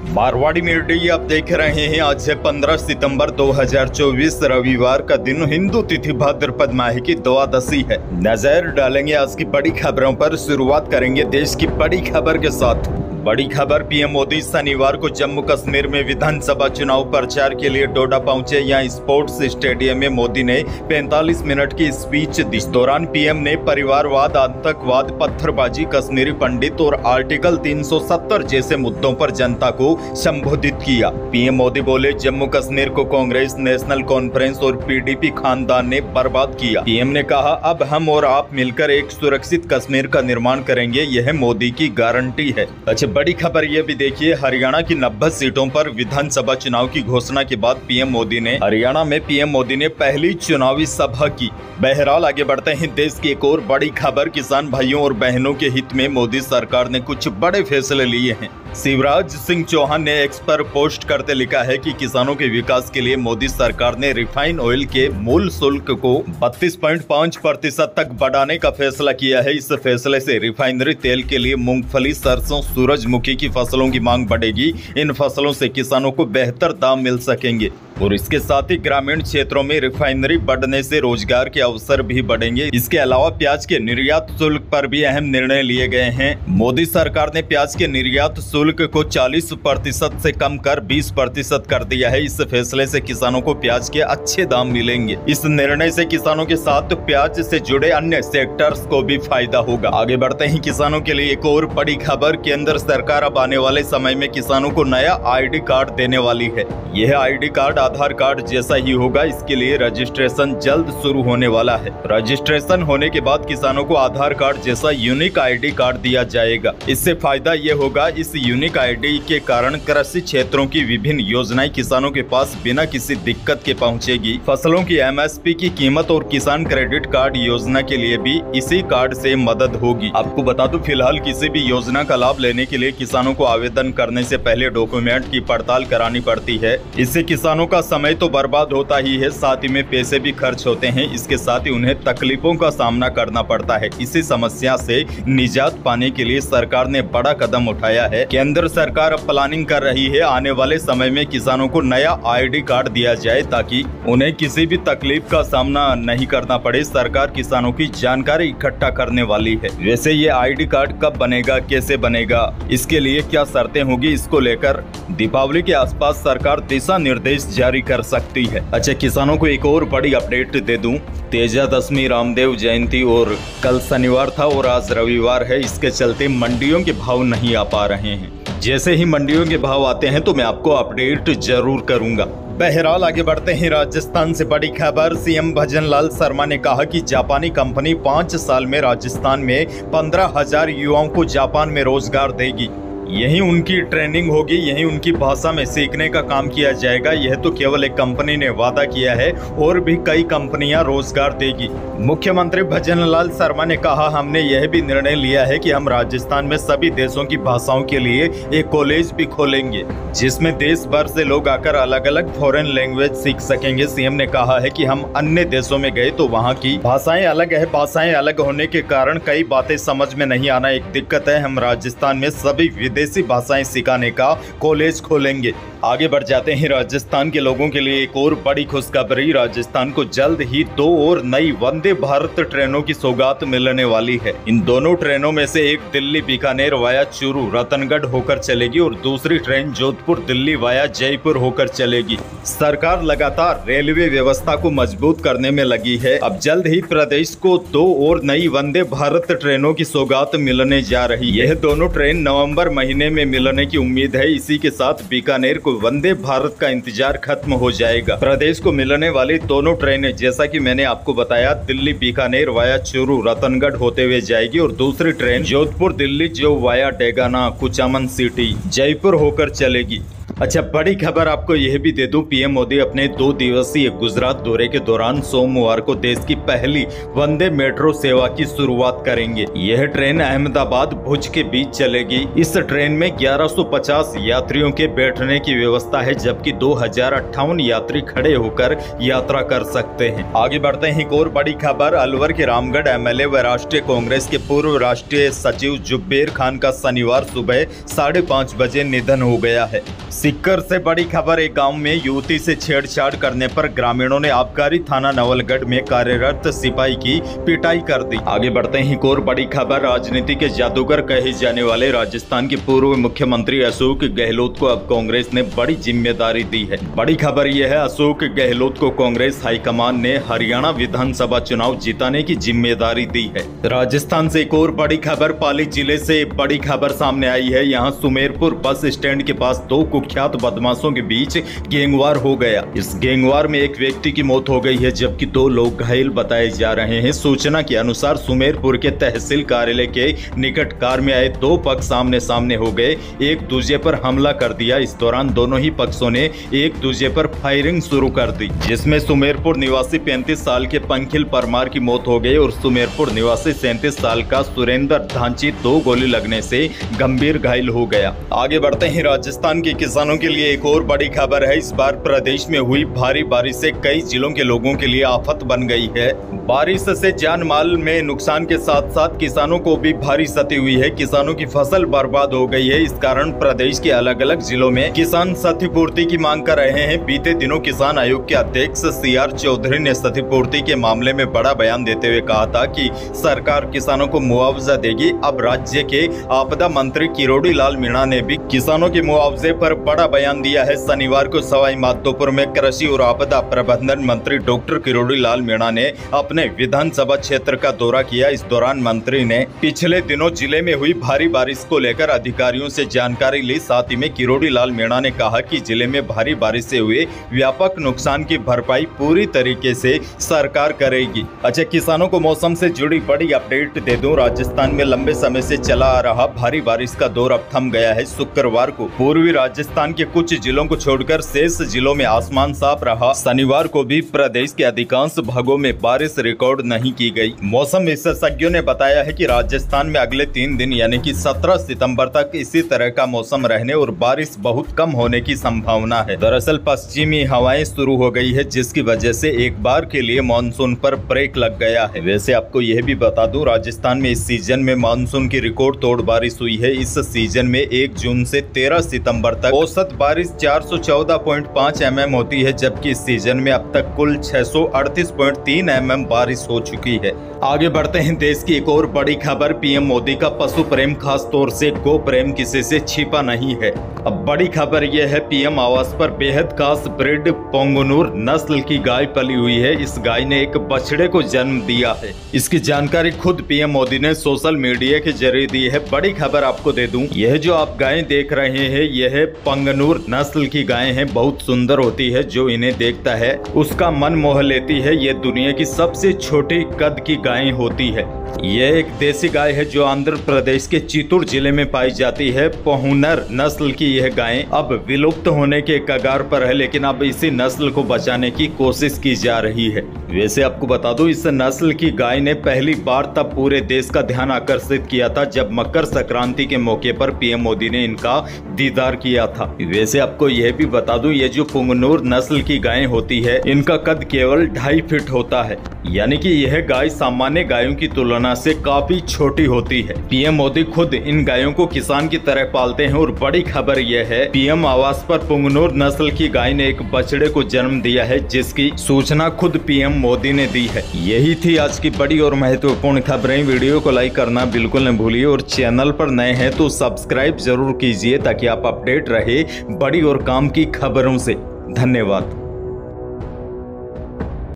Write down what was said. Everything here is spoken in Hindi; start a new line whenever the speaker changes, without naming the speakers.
मारवाड़ी मीडिया आप देख रहे हैं। आज है 15 सितंबर 2024 रविवार का दिन। हिंदू तिथि भाद्रपद माह की द्वादशी है। नजर डालेंगे आज की बड़ी खबरों पर। शुरुआत करेंगे देश की बड़ी खबर के साथ। बड़ी खबर, पीएम मोदी शनिवार को जम्मू कश्मीर में विधानसभा चुनाव प्रचार के लिए डोडा पहुंचे। यहाँ स्पोर्ट्स स्टेडियम में मोदी ने 45 मिनट की स्पीच दी। इस दौरान पीएम ने परिवारवाद, आतंकवाद, पत्थरबाजी, कश्मीरी पंडित और आर्टिकल 370 जैसे मुद्दों पर जनता को संबोधित किया। पीएम मोदी बोले, जम्मू कश्मीर को कांग्रेस, नेशनल कॉन्फ्रेंस और पीडीपी खानदान ने बर्बाद किया। पीएम ने कहा, अब हम और आप मिलकर एक सुरक्षित कश्मीर का निर्माण करेंगे। यह मोदी की गारंटी है। अच्छा, बड़ी खबर ये भी देखिए, हरियाणा की 90 सीटों पर विधानसभा चुनाव की घोषणा के बाद हरियाणा में पीएम मोदी ने पहली चुनावी सभा की। बहरहाल आगे बढ़ते हैं। देश की एक और बड़ी खबर, किसान भाइयों और बहनों के हित में मोदी सरकार ने कुछ बड़े फैसले लिए हैं। शिवराज सिंह चौहान ने एक्स पर पोस्ट करते लिखा है कि किसानों के विकास के लिए मोदी सरकार ने रिफाइन ऑयल के मूल शुल्क को 32.5% तक बढ़ाने का फैसला किया है। इस फैसले से रिफाइनरी तेल के लिए मूंगफली, सरसों, सूरजमुखी की फसलों की मांग बढ़ेगी। इन फसलों से किसानों को बेहतर दाम मिल सकेंगे और इसके साथ ही ग्रामीण क्षेत्रों में रिफाइनरी बढ़ने से रोजगार के अवसर भी बढ़ेंगे। इसके अलावा प्याज के निर्यात शुल्क पर भी अहम निर्णय लिए गए हैं। मोदी सरकार ने प्याज के निर्यात शुल्क को 40% से कम कर 20% कर दिया है। इस फैसले से किसानों को प्याज के अच्छे दाम मिलेंगे। इस निर्णय से किसानों के साथ प्याज से जुड़े अन्य सेक्टर्स को भी फायदा होगा। आगे बढ़ते हैं। किसानों के लिए एक और बड़ी खबर, केंद्र सरकार अब आने वाले समय में किसानों को नया ID कार्ड देने वाली है। यह ID कार्ड आधार कार्ड जैसा ही होगा। इसके लिए रजिस्ट्रेशन जल्द शुरू होने वाला है। रजिस्ट्रेशन होने के बाद किसानों को आधार कार्ड जैसा यूनिक ID कार्ड दिया जाएगा। इससे फायदा ये होगा, इस यूनिक ID के कारण कृषि क्षेत्रों की विभिन्न योजनाएं किसानों के पास बिना किसी दिक्कत के पहुंचेगी। फसलों की MSP की कीमत और किसान क्रेडिट कार्ड योजना के लिए भी इसी कार्ड से मदद होगी। आपको बता दूं, फिलहाल किसी भी योजना का लाभ लेने के लिए किसानों को आवेदन करने से पहले डॉक्यूमेंट की पड़ताल करानी पड़ती है। इससे किसानों का समय तो बर्बाद होता ही है, साथ ही में पैसे भी खर्च होते हैं। इसके साथ ही उन्हें तकलीफों का सामना करना पड़ता है। इसी समस्या से निजात पाने के लिए सरकार ने बड़ा कदम उठाया है। केंद्र सरकार अब प्लानिंग कर रही है, आने वाले समय में किसानों को नया ID कार्ड दिया जाए ताकि उन्हें किसी भी तकलीफ का सामना नहीं करना पड़े। सरकार किसानों की जानकारी इकट्ठा करने वाली है। वैसे ये ID कार्ड कब बनेगा, कैसे बनेगा, इसके लिए क्या शर्तें होगी, इसको लेकर दीपावली के आसपास सरकार दिशा निर्देश जारी कर सकती है। अच्छा, किसानों को एक और बड़ी अपडेट दे दूं। तेजा दशमी, रामदेव जयंती और कल शनिवार था और आज रविवार है। इसके चलते मंडियों के भाव नहीं आ पा रहे हैं। जैसे ही मंडियों के भाव आते हैं तो मैं आपको अपडेट जरूर करूंगा। बहरहाल आगे बढ़ते हैं। राजस्थान से बड़ी खबर, CM भजन लाल शर्मा ने कहा कि जापानी कंपनी 5 साल में राजस्थान में 15,000 युवाओं को जापान में रोजगार देगी। यही उनकी ट्रेनिंग होगी, यही उनकी भाषा में सीखने का काम किया जाएगा। यह तो केवल एक कंपनी ने वादा किया है, और भी कई कंपनियां रोजगार देगी। मुख्यमंत्री भजन लाल शर्मा ने कहा, हमने यह भी निर्णय लिया है कि हम राजस्थान में सभी देशों की भाषाओं के लिए एक कॉलेज भी खोलेंगे, जिसमें देश भर से लोग आकर अलग अलग फॉरेन लैंग्वेज सीख सकेंगे। CM ने कहा है कि हम अन्य देशों में गए तो वहाँ की भाषाएं अलग है। भाषाएं अलग होने के कारण कई बातें समझ में नहीं आना एक दिक्कत है। हम राजस्थान में सभी विदेशी भाषाएं सिखाने का कॉलेज खोलेंगे। आगे बढ़ जाते हैं। राजस्थान के लोगों के लिए एक और बड़ी खुशखबरी, राजस्थान को जल्द ही 2 और नई वंदे भारत ट्रेनों की सौगात मिलने वाली है। इन दोनों ट्रेनों में से एक दिल्ली बीकानेर वाया चूरू रतनगढ़ होकर चलेगी और दूसरी ट्रेन जोधपुर दिल्ली वाया जयपुर होकर चलेगी। सरकार लगातार रेलवे व्यवस्था को मजबूत करने में लगी है। अब जल्द ही प्रदेश को 2 और नई वंदे भारत ट्रेनों की सौगात मिलने जा रही है। यह दोनों ट्रेन नवंबर महीने में मिलने की उम्मीद है। इसी के साथ बीकानेर को वंदे भारत का इंतजार खत्म हो जाएगा। प्रदेश को मिलने वाली दोनों ट्रेनें, जैसा कि मैंने आपको बताया, दिल्ली बीकानेर वाया चूरू रतनगढ़ होते हुए जाएगी और दूसरी ट्रेन जोधपुर दिल्ली जो वाया डेगाना कुचामन सिटी जयपुर होकर चलेगी। अच्छा, बड़ी खबर आपको यह भी दे दूं, पीएम मोदी अपने 2 दिवसीय गुजरात दौरे के दौरान सोमवार को देश की पहली वंदे मेट्रो सेवा की शुरुआत करेंगे। यह ट्रेन अहमदाबाद भुज के बीच चलेगी। इस ट्रेन में 1150 यात्रियों के बैठने की व्यवस्था है, जबकि 2058 यात्री खड़े होकर यात्रा कर सकते हैं। आगे बढ़ते हैं, एक और बड़ी खबर। अलवर के रामगढ़ एमएलए व राष्ट्रीय कांग्रेस के पूर्व राष्ट्रीय सचिव जुब्बेर खान का शनिवार सुबह 5:30 बजे निधन हो गया है। सिक्कर से बड़ी खबर। एक गांव में युवती से छेड़छाड़ करने पर ग्रामीणों ने आबकारी थाना नवलगढ़ में कार्यरत सिपाही की पिटाई कर दी। आगे बढ़ते हैं, एक और बड़ी खबर। राजनीति के जादूगर कहे जाने वाले राजस्थान के पूर्व मुख्यमंत्री अशोक गहलोत को अब कांग्रेस ने बड़ी जिम्मेदारी दी है। बड़ी खबर यह है, अशोक गहलोत को कांग्रेस हाईकमान ने हरियाणा विधानसभा चुनाव जिताने की जिम्मेदारी दी है। राजस्थान से एक और बड़ी खबर। पाली जिले से बड़ी खबर सामने आई है। यहाँ सुमेरपुर बस स्टैंड के पास दो कुख्यात बदमाशों के बीच गैंगवार हो गया। इस गैंगवार में एक व्यक्ति की मौत हो गई है, जबकि 2 लोग घायल बताए जा रहे हैं। सूचना के अनुसार सुमेरपुर के तहसील कार्यालय के निकट कार में आए 2 पक्ष आमने सामने हो गए, एक दूसरे पर हमला कर दिया। इस दौरान दोनों ही पक्षों ने एक दूसरे पर फायरिंग शुरू कर दी, जिसमें सुमेरपुर निवासी 35 साल के पंखिल परमार की मौत हो गई और सुमेरपुर निवासी 37 साल का सुरेंद्र धांची 2 गोली लगने से गंभीर घायल हो गया। आगे बढ़ते हैं, राजस्थान के किसानों के लिए एक और बड़ी खबर है। इस बार प्रदेश में हुई भारी बारिश से कई जिलों के लोगों के लिए आफत बन गई है। बारिश से जान माल में नुकसान के साथ साथ किसानों को भी भारी क्षति हुई है। किसानों की फसल बर्बाद हो गई है। इस कारण प्रदेश के अलग अलग जिलों में किसान क्षतिपूर्ति की मांग कर रहे हैं। बीते दिनों किसान आयोग के अध्यक्ष CR चौधरी ने क्षतिपूर्ति के मामले में बड़ा बयान देते हुए कहा था कि सरकार किसानों को मुआवजा देगी। अब राज्य के आपदा मंत्री किरोड़ी लाल मीणा ने भी किसानों के मुआवजे पर बड़ा बयान दिया है। शनिवार को सवाई माधोपुर में कृषि और आपदा प्रबंधन मंत्री डॉक्टर किरोड़ी लाल मीणा ने अपने विधानसभा क्षेत्र का दौरा किया। इस दौरान मंत्री ने पिछले दिनों जिले में हुई भारी बारिश को लेकर अधिकारियों से जानकारी ली। साथ ही में किरोड़ी लाल मीणा ने कहा कि जिले में भारी बारिश से हुए व्यापक नुकसान की भरपाई पूरी तरीके से सरकार करेगी। अच्छा, किसानों को मौसम से जुड़ी बड़ी अपडेट दे दूं। राजस्थान में लंबे समय से चला आ रहा भारी बारिश का दौर अब थम गया है। शुक्रवार को पूर्वी राजस्थान के कुछ जिलों को छोड़कर शेष जिलों में आसमान साफ रहा। शनिवार को भी प्रदेश के अधिकांश भागों में बारिश रिकॉर्ड नहीं की गई। मौसम विशेषज्ञों ने बताया है कि राजस्थान में अगले 3 दिन यानी कि 17 सितंबर तक इसी तरह का मौसम रहने और बारिश बहुत कम होने की संभावना है। दरअसल पश्चिमी हवाएं शुरू हो गई है, जिसकी वजह से एक बार के लिए मानसून पर ब्रेक लग गया है। वैसे आपको यह भी बता दूं, राजस्थान में इस सीजन में मानसून की रिकॉर्ड तोड़ बारिश हुई है। इस सीजन में 1 जून से 13 सितंबर तक औसत बारिश 414.5 mm होती है, जबकि इस सीजन में अब तक कुल 638.3 mm बारिश हो चुकी है। आगे बढ़ते हैं, देश की एक और बड़ी खबर। पीएम मोदी का पशु प्रेम, खास तौर से गो प्रेम किसी से छिपा नहीं है। अब बड़ी खबर यह है, पीएम आवास पर बेहद खास ब्रीड पोंगनूर नस्ल की गाय पली हुई है। इस गाय ने एक बछड़े को जन्म दिया है। इसकी जानकारी खुद पीएम मोदी ने सोशल मीडिया के जरिए दी है। बड़ी खबर आपको दे दूं, यह जो आप गायें देख रहे हैं, यह पोंगनूर नस्ल की गायें हैं। बहुत सुंदर होती है, जो इन्हें देखता है उसका मन मोह लेती है। ये दुनिया की सबसे छोटी कद की गायें होती है। यह एक देसी गाय है जो आंध्र प्रदेश के चित्तूर जिले में पाई जाती है। पोहनर नस्ल की यह गाय अब विलुप्त होने के कगार पर है, लेकिन अब इसी नस्ल को बचाने की कोशिश की जा रही है। वैसे आपको बता दूं, इस नस्ल की गाय ने पहली बार तब पूरे देश का ध्यान आकर्षित किया था जब मकर संक्रांति के मौके पर पीएम मोदी ने इनका दीदार किया था। वैसे आपको यह भी बता दूं, ये जो पुंगनूर नस्ल की गायें होती है, इनका कद केवल 2.5 फीट होता है, यानी कि यह गाय सामान्य गायों की तुलना से काफी छोटी होती है। पीएम मोदी खुद इन गायों को किसान की तरह पालते हैं। और बड़ी खबर यह है, पीएम आवास पर पुंगनूर नस्ल की गाय ने एक बछड़े को जन्म दिया है, जिसकी सूचना खुद पीएम मोदी ने दी है। यही थी आज की बड़ी और महत्वपूर्ण खबरें। वीडियो को लाइक करना बिल्कुल न भूलिए और चैनल पर नए हैं तो सब्सक्राइब जरूर कीजिए, ताकि आप अपडेट रहे बड़ी और काम की खबरों से। धन्यवाद।